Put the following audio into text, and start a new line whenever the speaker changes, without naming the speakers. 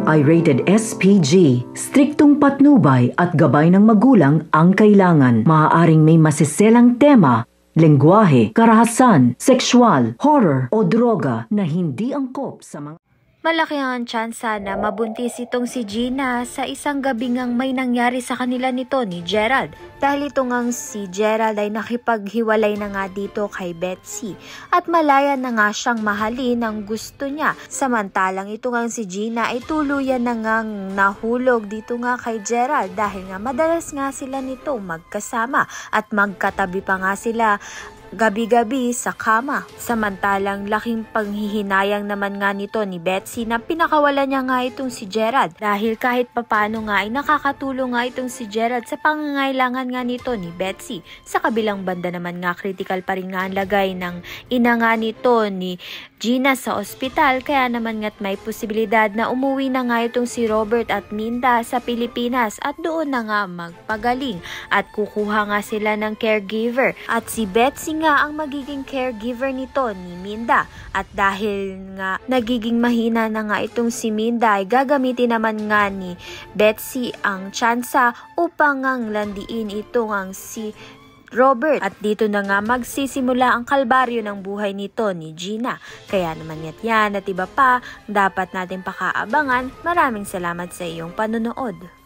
ay rated SPG. Striktong patnubay at gabay ng magulang ang kailangan. Maaaring may masiselang tema, lengguwahe, karahasan, sexual, horror o droga na hindi angkop sa mga...
Malaki ang tsansa na mabuntis itong si Gina sa isang gabi ngang may nangyari sa kanila nito ni Gerald. Dahil ito ngang si Gerald ay nakipaghiwalay na nga dito kay Betsy at malaya na nga siyang mahalin ang gusto niya. Samantalang ito ngang si Gina ay tuluyan na ngang nahulog dito nga kay Gerald dahil nga madalas nga sila nito magkasama at magkatabi pa nga sila gabi-gabi sa kama. Samantalang laking panghihinayang naman nga nito ni Betsy na pinakawala niya nga itong si Gerald dahil kahit papano nga ay nakakatulong nga itong si Gerald sa pangangailangan nga nito ni Betsy. Sa kabilang banda naman nga critical pa rin nga ang lagay ng ina nga nito ni Gina sa ospital kaya naman nga't may posibilidad na umuwi na nga itong si Robert at Minda sa Pilipinas at doon na nga magpagaling at kukuha nga sila ng caregiver at si Betsy nga ang magiging caregiver nito ni Minda at dahil nga nagiging mahina na nga itong si Minda ay gagamitin naman nga ni Betsy ang tsansa upang ngang landiin ito ngang si Robert at dito na nga magsisimula ang kalbaryo ng buhay nito ni Gina. Kaya naman yan at iba pa dapat natin pakaabangan. Maraming salamat sa iyong panonood.